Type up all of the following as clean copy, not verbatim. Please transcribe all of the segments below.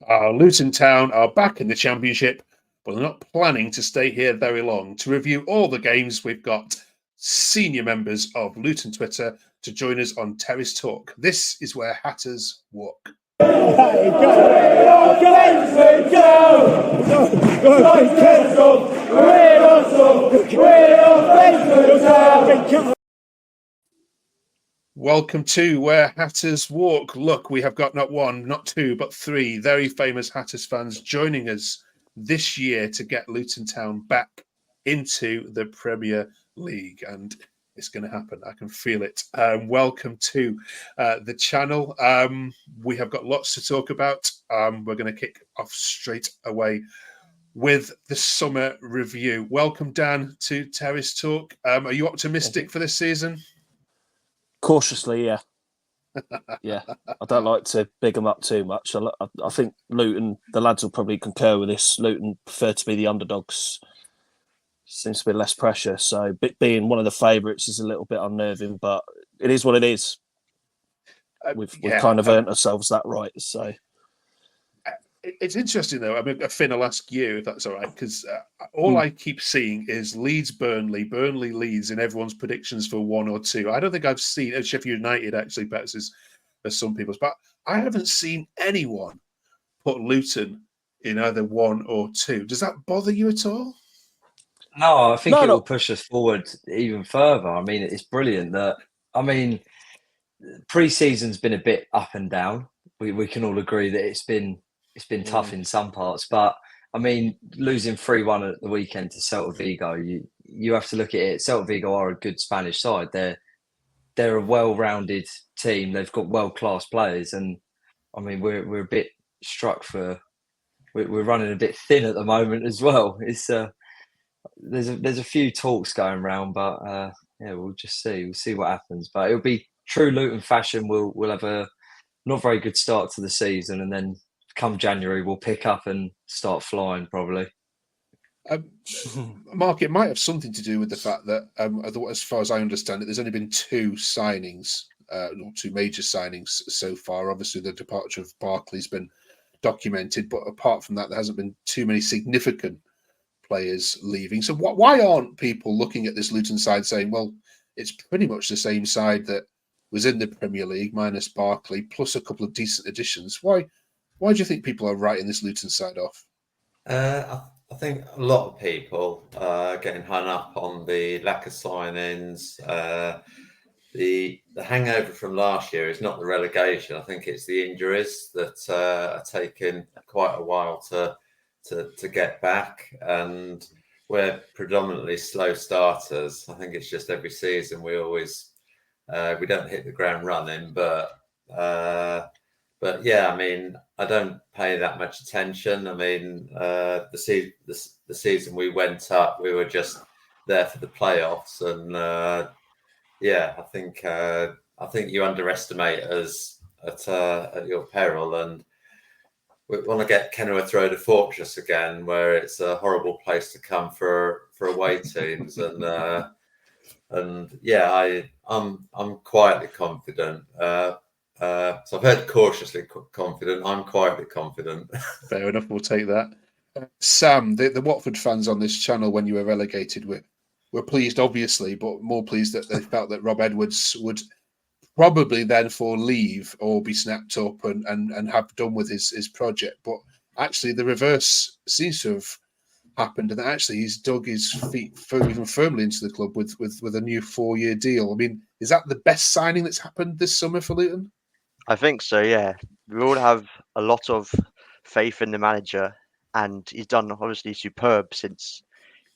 Luton Town are back in the Championship, but they're not planning to stay here very long. To review all the games, we've got senior members of Luton Twitter to join us on Terrace Talk. This is where Hatters walk. Welcome to Where Hatters Walk. Look, we have got not one, not two, but three very famous Hatters fans joining us this year to get Luton Town back into the Premier League. And it's going to happen. I can feel it. Welcome to the channel. We have got lots to talk about. We're going to kick off straight away with the summer review. Welcome, Dan, to Terrace Talk. Are you optimistic for this season? Cautiously, yeah. Yeah, I don't like to big them up too much. I think Luton, the lads will probably concur with this. Luton prefer to be the underdogs. Seems to be less pressure. So being one of the favourites is a little bit unnerving, but it is what it is. We've kind of earned ourselves that right. So it's interesting, though. I mean, Finn, I'll ask you if that's all right, because all I keep seeing is Leeds, Burnley, Leeds in everyone's predictions for 1 or 2. I don't think I've seen Sheffield United, actually, perhaps as some people's, but I haven't seen anyone put Luton in either 1 or 2. Does that bother you at all? No, I think it will push us forward even further. I mean, it's brilliant that, pre-season's been a bit up and down. We can all agree that it's been tough in some parts, but I mean, losing 3-1 at the weekend to Celta Vigo, you have to look at it. Celta Vigo are a good Spanish side. They're a well-rounded team. They've got world-class players, and I mean, we're a bit struck for we're running a bit thin at the moment as well. It's there's a few talks going around, but yeah, we'll just see. We'll see what happens. But it'll be true Luton fashion. We'll have a not very good start to the season, and then come January, we'll pick up and start flying, probably. Mark, it might have something to do with the fact that, as far as I understand it, there's only been 2 signings, not 2 major signings so far. Obviously, the departure of Barkley's been documented, but apart from that, there hasn't been too many significant players leaving. So why aren't people looking at this Luton side saying, well, it's pretty much the same side that was in the Premier League, minus Barkley, plus a couple of decent additions? Why do you think people are writing this Luton side off? I think a lot of people are getting hung up on the lack of signings. The hangover from last year is not the relegation. I think it's the injuries that are taking quite a while to get back, and we're predominantly slow starters. I think it's just every season we always we don't hit the ground running, but yeah, I mean, I don't pay that much attention. I mean, the season we went up, we were just there for the playoffs, and yeah, I think you underestimate us at your peril, and we want to get Kenilworth Road a fortress again, where it's a horrible place to come for away teams, and yeah, I'm quietly confident. So I've heard cautiously confident. I'm quietly confident. Fair enough. We'll take that. Sam, the Watford fans on this channel, when you were relegated, were pleased, obviously, but more pleased that they felt that Rob Edwards would probably then leave or be snapped up and have done with his project. But actually, the reverse seems to have happened, and actually he's dug his feet even firmly into the club with a new 4-year deal. I mean, is that the best signing that's happened this summer for Luton? I think so, yeah. We all have a lot of faith in the manager, and he's done obviously superb since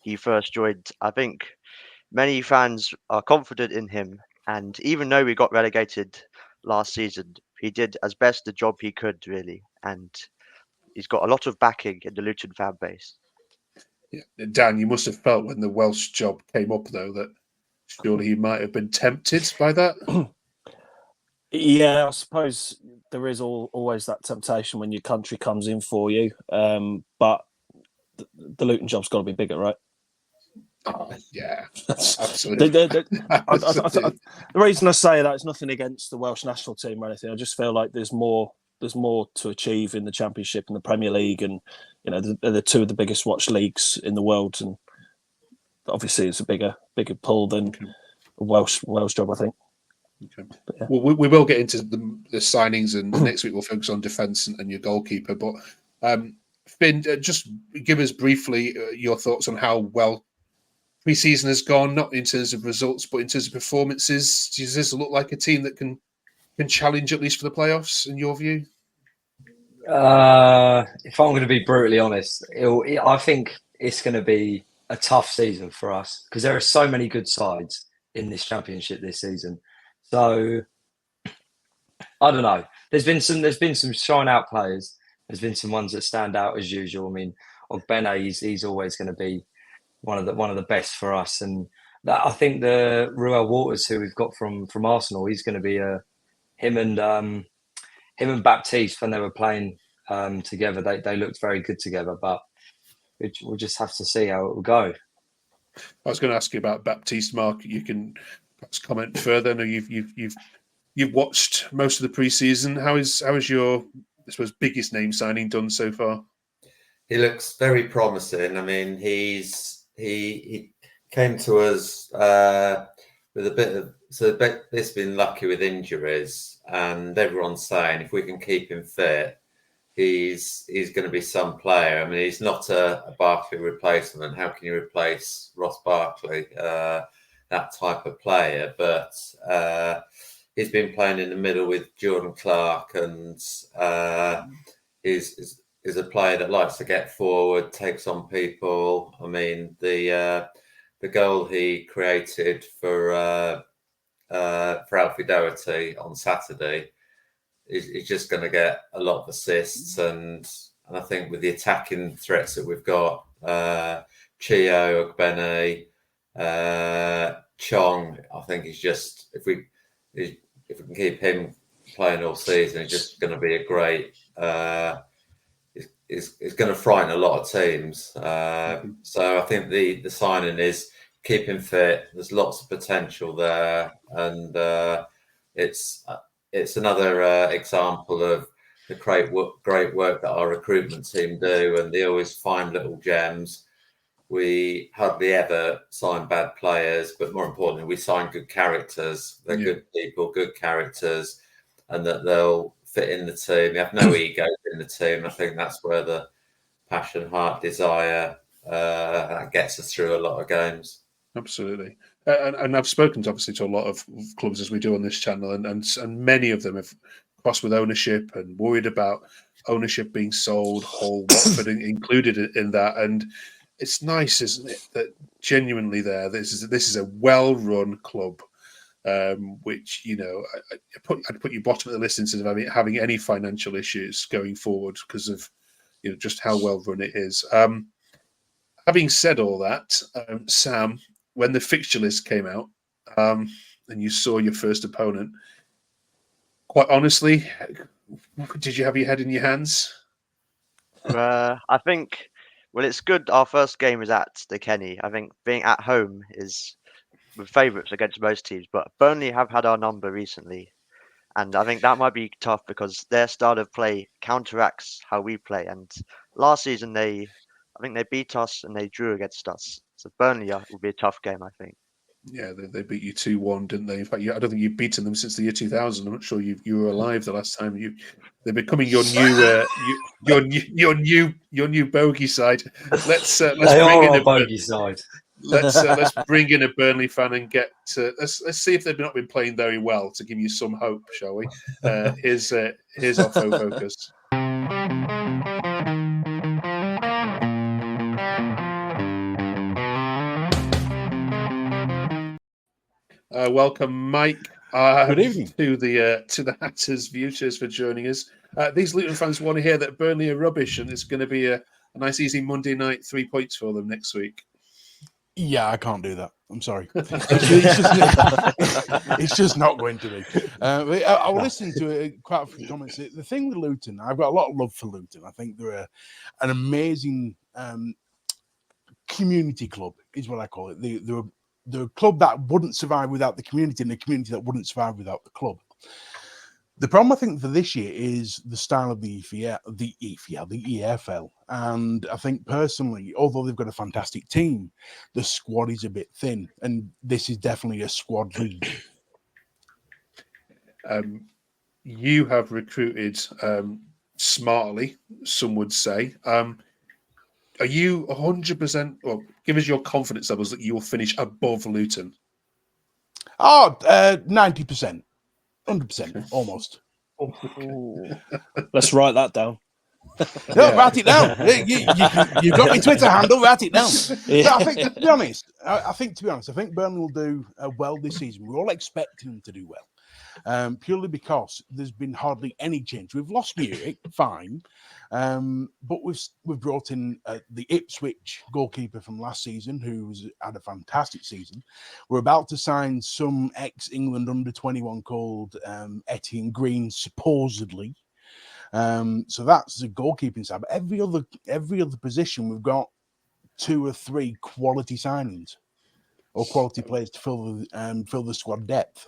he first joined. I think many fans are confident in him, and even though we got relegated last season, he did as best the job he could, really, and he's got a lot of backing in the Luton fan base. Yeah. Dan, you must have felt when the Welsh job came up, though, that surely he might have been tempted by that. Yeah, I suppose there is always that temptation when your country comes in for you. But the Luton job's got to be bigger, right? Oh, yeah, absolutely. The reason I say that is nothing against the Welsh national team or anything. I just feel like there's more there's more to achieve in the Championship and the Premier League, and they're two of the biggest watched leagues in the world, and obviously it's a bigger pull than a Welsh job, I think. Okay. Yeah. Well, we will get into the signings, and next week we'll focus on defence and your goalkeeper. But Finn, just give us briefly your thoughts on how well pre-season has gone, not in terms of results, but in terms of performances. Does this look like a team that can challenge at least for the playoffs, in your view? If I'm going to be brutally honest, I think it's going to be a tough season for us because there are so many good sides in this Championship this season. So I don't know. There's been some shine out players. There's been some ones that stand out as usual. I mean, Ogbene, he's always going to be one of the best for us, and I think the Ruel Waters, who we've got from Arsenal, he's going to be him and Baptiste when they were playing together. They looked very good together, but we'll just have to see how it will go. I was going to ask you about Baptiste, Mark. You can perhaps comment further. I know you've watched most of the pre-season. How is your, I suppose, biggest name signing done so far? He looks very promising. I mean, he came to us with a bit of he's been lucky with injuries, and everyone's saying if we can keep him fit, he's going to be some player. I mean, he's not a Barkley replacement. How can you replace Ross Barkley? That type of player, but he's been playing in the middle with Jordan Clark, and is a player that likes to get forward, takes on people. I mean, the goal he created for Alfie Doherty on Saturday is just going to get a lot of assists, and I think with the attacking threats that we've got, Chio, Ogbene, Chong, I think he's just if we can keep him playing all season, he's just going to be a great. Is going to frighten a lot of teams. So I think the signing is keep him fit. There's lots of potential there, and it's another example of the great work that our recruitment team do, and they always find little gems. We hardly ever sign bad players, but more importantly, we sign good characters. They're good people, good characters, and that they'll fit in the team. They have no ego in the team. I think that's where the passion, heart, desire that gets us through a lot of games. Absolutely. And I've spoken obviously to a lot of clubs as we do on this channel, and many of them have crossed with ownership and worried about ownership being sold, Hull, Watford included in that. And it's nice, isn't it, that genuinely this is a well-run club, which I'd put you bottom of the list instead of having any financial issues going forward because of just how well run it is. Having said all that, Sam, when the fixture list came out and you saw your first opponent, quite honestly, did you have your head in your hands? I think, well, it's good. Our first game is at the Kenny. I think being at home is with favourites against most teams, but Burnley have had our number recently. And I think that might be tough because their style of play counteracts how we play. And last season, I think they beat us and they drew against us. So Burnley will be a tough game, I think. Yeah, they beat you 2-1, didn't they? In fact, I don't think you've beaten them since the year 2000. I'm not sure you were alive the last time. They're becoming your new bogey side. Let's bring in a bogey side. Let's bring in a Burnley fan and let's see if they've not been playing very well to give you some hope, shall we? Here's our focus. Welcome, Mike. Good evening to the Hatters View. Cheers for joining us. These Luton fans want to hear that Burnley are rubbish, and it's going to be a nice, easy Monday night 3 points for them next week. Yeah, I can't do that. I'm sorry. It's just not going to be. I was listening to quite a few comments. The thing with Luton, I've got a lot of love for Luton. I think they're an amazing community club, is what I call it. They're a club that wouldn't survive without the community, and the community that wouldn't survive without the club. The problem I think for this year is the style of the EFL, and I think personally, although they've got a fantastic team, the squad is a bit thin, and this is definitely a squad league. You have recruited smartly, some would say. Are you 100%, or give us your confidence levels that you will finish above Luton? 90%, 100%, almost. Let's write that down. No, write it down. You've got my Twitter handle. Write it down. Yeah. No, I think, to be honest, I think Burnley will do well this season. We're all expecting them to do well, purely because there's been hardly any change. We've lost Muric, fine, but we've brought in the Ipswich goalkeeper from last season, who's had a fantastic season. We're about to sign some ex-England under-21 called Etienne Green, supposedly. So that's the goalkeeping side. But every other position, we've got 2 or 3 quality signings or quality players to fill the squad depth.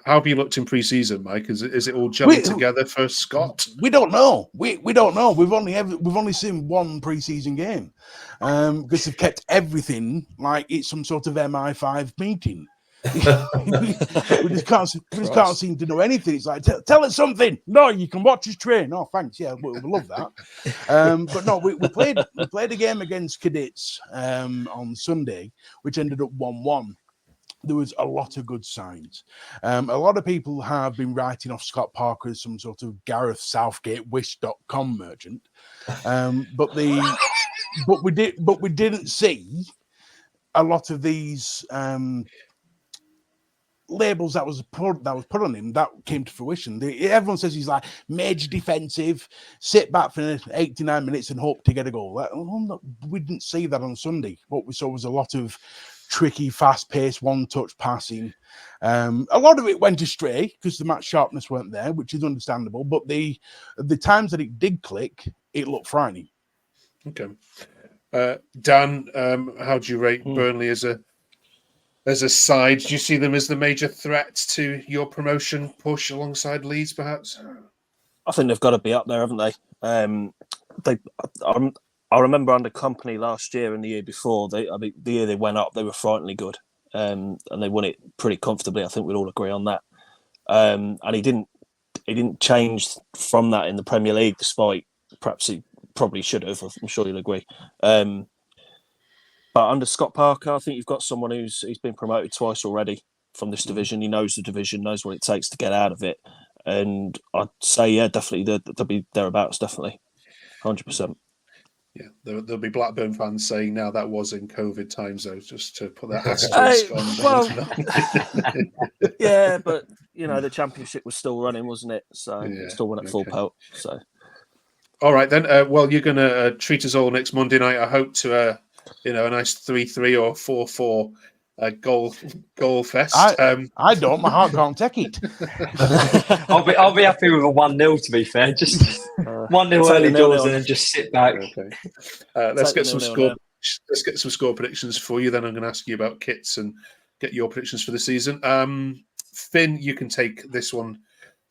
How have you looked in pre-season, Mike? Is it all gelling together for Scott? We don't know. We don't know. We've only seen one pre-season game because they've kept everything like it's some sort of MI5 meeting. we just can't seem to know anything. It's like tell us something. No, you can watch us train. Oh, thanks. Yeah, we love that. But no, we played a game against Cadets on Sunday, which ended up 1-1. There was a lot of good signs. A lot of people have been writing off Scott Parker as some sort of Gareth Southgate Wish.com merchant, but we didn't see a lot of these labels that was put on him that came to fruition. Everyone says he's like major defensive, sit back for 89 minutes and hope to get a goal. We didn't see that on Sunday. What we saw was a lot of tricky, fast-paced, one-touch passing. A lot of it went astray because the match sharpness weren't there, which is understandable. But the times that it did click, it looked frightening. Okay, Dan, how do you rate Burnley as a side? Do you see them as the major threat to your promotion push alongside Leeds, perhaps? I think they've got to be up there, haven't they? I remember under Company last year and the year before. The year they went up, they were frighteningly good, and they won it pretty comfortably. I think we'd all agree on that. And he didn't change from that in the Premier League, despite perhaps he probably should have. I'm sure you'll agree. But under Scott Parker, I think you've got someone he's been promoted twice already from this division. He knows the division, knows what it takes to get out of it. And I'd say, yeah, definitely they'll be thereabouts, definitely. 100%. Yeah, there'll be Blackburn fans saying now that was in COVID times, though, just to put that asterisk on. Yeah, but, the Championship was still running, wasn't it? So it still went at full pelt. So. All right, then. Well, you're going to treat us all next Monday night. I hope to... a nice 3-3 or 4-4 goal fest. I don't. My heart can't take it. I'll be happy with a 1-0. To be fair, just 1-0 early doors and then just sit back. Okay. Let's get some score. Let's get some score predictions for you. Then I'm going to ask you about kits and get your predictions for the season. Finn, you can take this one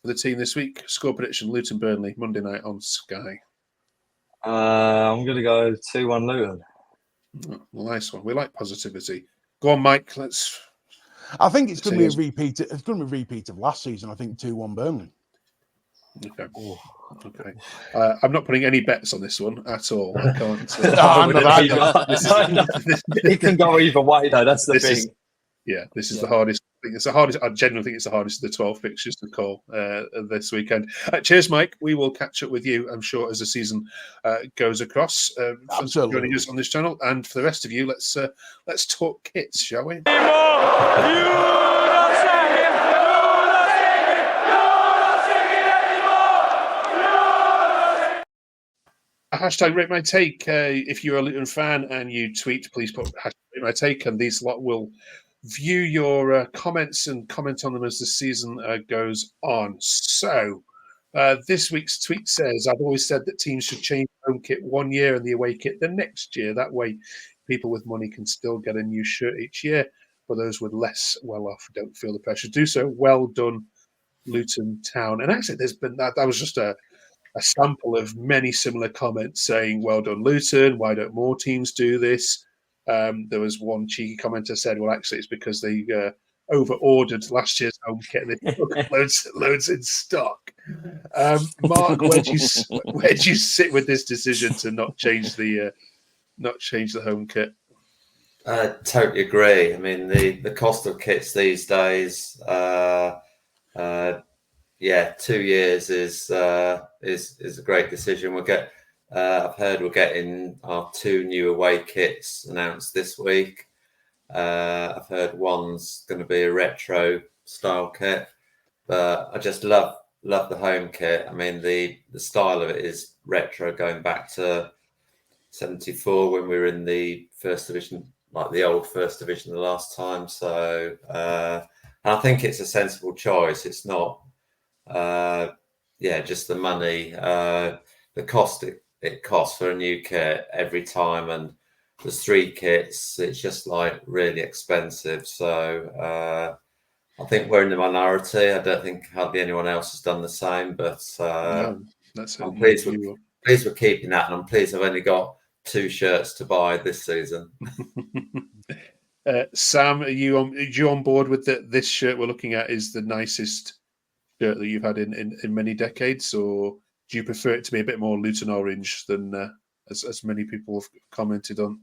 for the team this week. Score prediction: Luton Burnley Monday night on Sky. I'm going to go 2-1 Luton. Oh, nice one. We like positivity. Go on, Mike. I think it's going to be a repeat. It's going to be a repeat of last season. I think 2-1 Burnley. Okay. Okay. I'm not putting any bets on this one at all. I can't. It can go either way, though. That's the thing. This is the hardest. It's the hardest. I genuinely think it's the hardest of the 12 fixtures to call this weekend. Cheers, Mike. We will catch up with you, I'm sure, as the season goes across. Thanks for joining us on this channel, and for the rest of you, let's talk kits, shall we? Hashtag rate my take. If you're a Luton fan and you tweet, please put hashtag rate my take, and these lot will view your comments and comment on them as the season goes on. So this week's tweet says, I've always said that teams should change the home kit one year and the away kit the next year. That way people with money can still get a new shirt each year, but those with less well off don't feel the pressure to do so. Well done, Luton Town. And actually, there's been that was just a sample of many similar comments saying, "Well done, Luton. Why don't more teams do this?" There was one cheeky commenter said, "Well, actually, it's because they over-ordered last year's home kit and they took loads in stock." Mark, where do you sit with this decision to not change the home kit? Totally agree. I mean, the cost of kits these days, 2 years is a great decision. I've heard we're getting our 2 new away kits announced this week. I've heard one's going to be a retro style kit, but I just love the home kit. I mean, the style of it is retro, going back to 74 when we were in the first division, like the old first division the last time. So I think it's a sensible choice. It's not just the money, the cost it costs for a new kit every time, and there's 3 kits. It's just like really expensive. So I think we're in the minority. I don't think hardly anyone else has done the same. But No, that's I'm pleased we're keeping that, and I'm pleased I've only got 2 shirts to buy this season. Sam, are you on board with this shirt we're looking at is the nicest shirt that you've had in many decades, or do you prefer it to be a bit more Luton orange than as many people have commented on?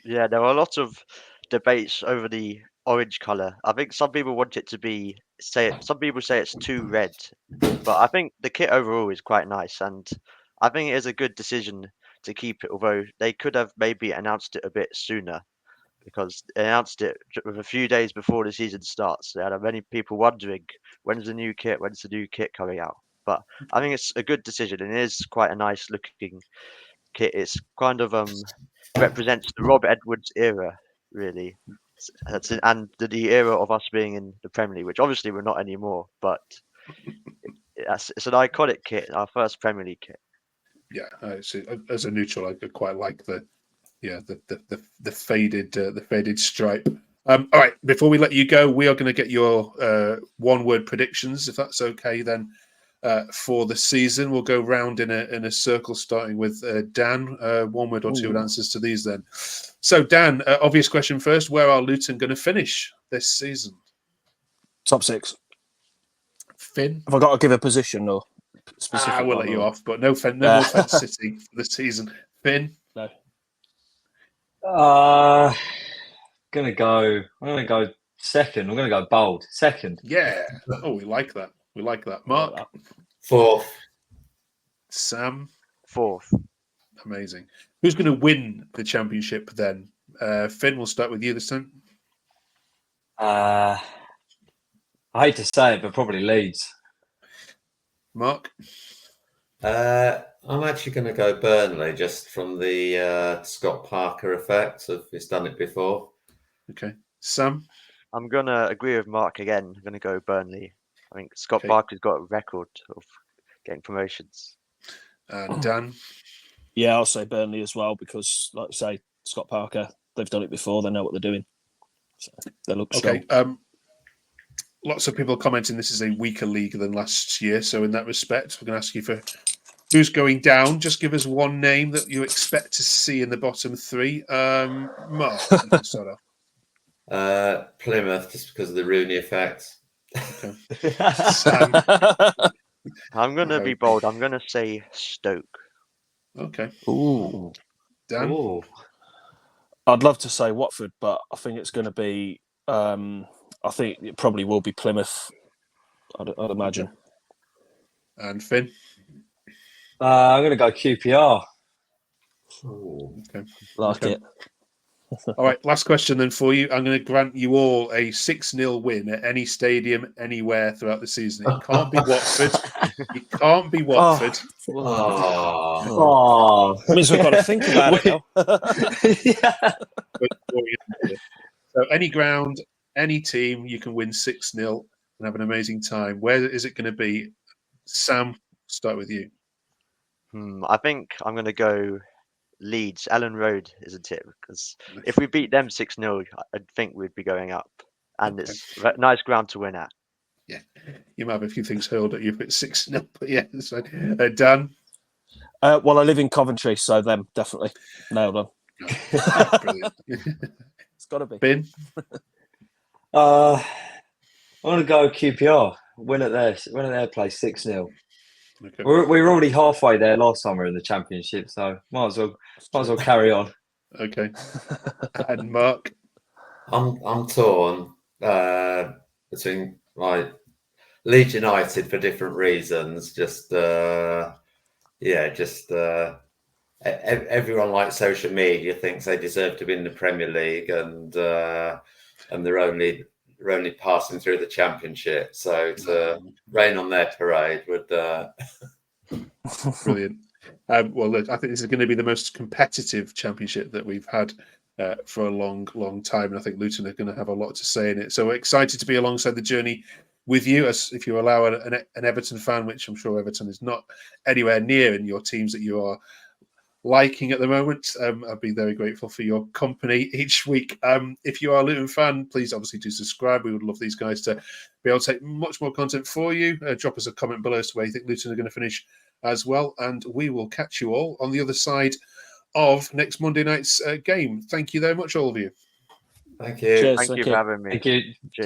Yeah, there are a lot of debates over the orange color. I think some people want it to be some people say it's too red, but I think the kit overall is quite nice, and I think it is a good decision to keep it. Although they could have maybe announced it a bit sooner, because they announced it with a few days before the season starts. There are many people wondering when's the new kit coming out. But I think it's a good decision, and it is quite a nice looking kit. It's kind of represents the Rob Edwards era, really. And the era of us being in the Premier League, which obviously we're not anymore. But it's an iconic kit, our first Premier League kit. Yeah, as a neutral, I quite like the faded stripe. All right, before we let you go, we are going to get your one-word predictions, if that's okay. Then for the season, we'll go round in a circle, starting with Dan. 1 word or 2 word answers to these. Then, so Dan, obvious question first: where are Luton going to finish this season? Top 6. Finn, have I got to give a position or specific? I will let you off, but no more Fence City for the season. Finn, no. I'm gonna go second. I'm gonna go bold. Second. Yeah. Oh, we like that. Mark, 4th. Sam, 4th. Amazing. Who's going to win the championship then? Finn, we'll start with you this time. I hate to say it, but probably Leeds. Mark, I'm actually going to go Burnley, just from the Scott Parker effect of he's done it before. Okay. Sam, I'm gonna agree with Mark again. I'm gonna go Burnley. I think Scott Parker's got a record of getting promotions. And Dan? Yeah, I'll say Burnley as well, because, like I say, Scott Parker, they've done it before. They know what they're doing. So they look strong. Okay. Lots of people commenting this is a weaker league than last year. So in that respect, we're going to ask you for who's going down. Just give us one name that you expect to see in the bottom 3. Mark, you can start off. Plymouth, just because of the Rooney effect. Okay. Sam, I'm gonna be bold. I'm gonna say Stoke. Okay. Ooh. Dan? Ooh. I'd love to say Watford, but I think it's going to be. I think it probably will be Plymouth. I'd imagine. Okay. And Finn? I'm going to go QPR. Okay. Like it. All right, last question then for you. I'm going to grant you all a 6-0 win at any stadium, anywhere throughout the season. It can't be Watford. It can't be Watford. Means we've got to think about it now. So any ground, any team, you can win 6-0 and have an amazing time. Where is it going to be? Sam, start with you. I think I'm going to go Leeds, Ellen Road, isn't it? Because if we beat them 6-0, I think we'd be going up. And it's a nice ground to win at. You might have a few things hurled at you if it's 6-0, but yeah, that's fine. Dan? Well, I live in Coventry, so them definitely nailed on. Brilliant. It's got to be. Ben? I want to go QPR. Win at their place 6-0. Okay. We were already halfway there last summer in the Championship, so might as well carry on. Okay. And Mark? I'm torn between like Leeds United for different reasons. Everyone like social media thinks they deserve to win the Premier League, and they're only passing through the Championship. So to rain on their parade would. Brilliant. Well, look, I think this is going to be the most competitive Championship that we've had for a long, long time. And I think Luton are going to have a lot to say in it. So we're excited to be alongside the journey with you, as if you allow an Everton fan, which I'm sure Everton is not anywhere near in your teams that you are liking at the moment. I'd be very grateful for your company each week. If you are a Luton fan, please obviously do subscribe. We would love these guys to be able to take much more content for you. Drop us a comment below as to where you think Luton are going to finish as well, and we will catch you all on the other side of next Monday night's game. Thank you very much, all of you. Thank you. Cheers. Thank you for having me. Thank you.